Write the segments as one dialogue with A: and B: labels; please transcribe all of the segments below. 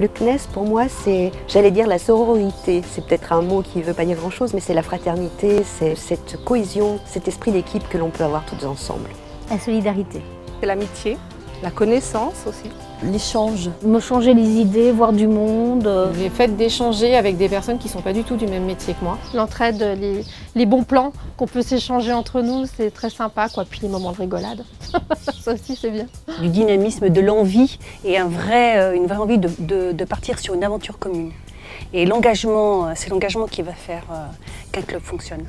A: Le CNES, pour moi, c'est, j'allais dire, la sororité. C'est peut-être un mot qui ne veut pas dire grand-chose, mais c'est la fraternité, c'est cette cohésion, cet esprit d'équipe que l'on peut avoir toutes ensemble.
B: La solidarité.
C: C'est l'amitié, la connaissance aussi.
D: L'échange.
B: Me changer les idées, voir du monde.
E: Le fait d'échanger avec des personnes qui ne sont pas du tout du même métier que moi.
F: L'entraide, les bons plans qu'on peut s'échanger entre nous, c'est très sympa, quoi. Puis les moments de rigolade, ça aussi c'est bien.
G: Du dynamisme, de l'envie et une vraie envie de partir sur une aventure commune. Et l'engagement, c'est l'engagement qui va faire qu'un club fonctionne.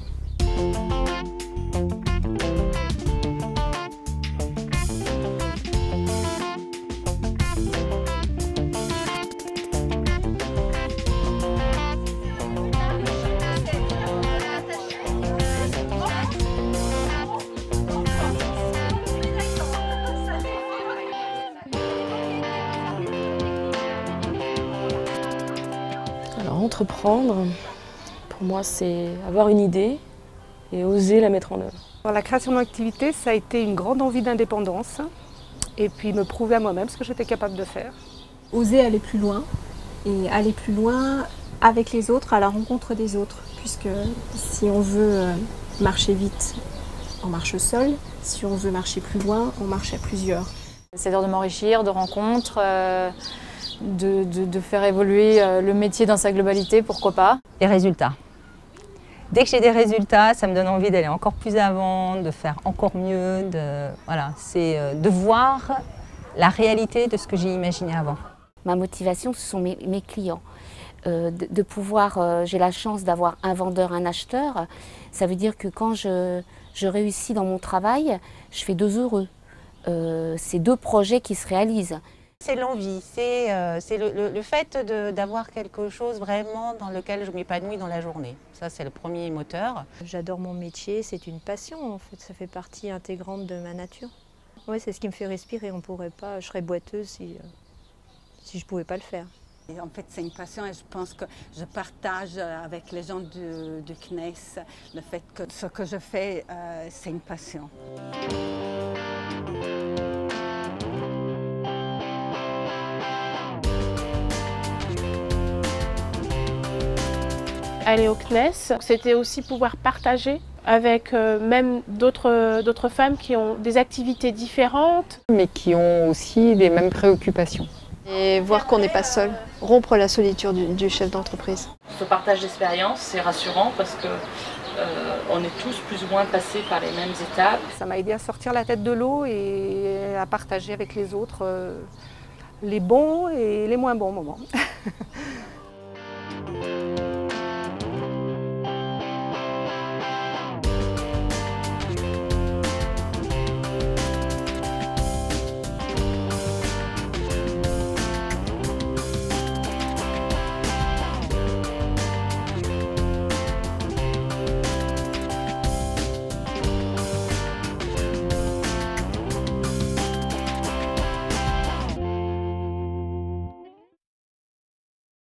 D: Alors entreprendre, pour moi c'est avoir une idée et oser la mettre en œuvre.
C: Alors, la création de mon activité, ça a été une grande envie d'indépendance et puis me prouver à moi-même ce que j'étais capable de faire.
H: Oser aller plus loin et aller plus loin avec les autres, à la rencontre des autres, puisque si on veut marcher vite, on marche seul, si on veut marcher plus loin, on marche à plusieurs.
E: C'est-à-dire de m'enrichir, de rencontres, de faire évoluer le métier dans sa globalité, pourquoi pas.
I: Les résultats. Dès que j'ai des résultats, ça me donne envie d'aller encore plus avant, de faire encore mieux. Voilà, c'est de voir la réalité de ce que j'ai imaginé avant.
B: Ma motivation, ce sont mes clients. De pouvoir, j'ai la chance d'avoir un vendeur, un acheteur. Ça veut dire que quand je réussis dans mon travail, je fais deux heureux. C'est deux projets qui se réalisent.
I: C'est l'envie, c'est le fait d'avoir quelque chose vraiment dans lequel je m'épanouis dans la journée. Ça, c'est le premier moteur.
J: J'adore mon métier, c'est une passion en fait, ça fait partie intégrante de ma nature. Ouais, c'est ce qui me fait respirer, on pourrait pas, je serais boiteuse si je ne pouvais pas le faire.
K: Et en fait, c'est une passion et je pense que je partage avec les gens du CNES le fait que ce que je fais, c'est une passion.
F: Aller au CNES, c'était aussi pouvoir partager avec même d'autres femmes qui ont des activités différentes.
E: Mais qui ont aussi les mêmes préoccupations.
F: Et voir qu'on n'est pas seul, rompre la solitude du chef d'entreprise.
L: Ce partage d'expérience, c'est rassurant parce que on est tous plus ou moins passés par les mêmes étapes.
C: Ça m'a aidé à sortir la tête de l'eau et à partager avec les autres les bons et les moins bons moments.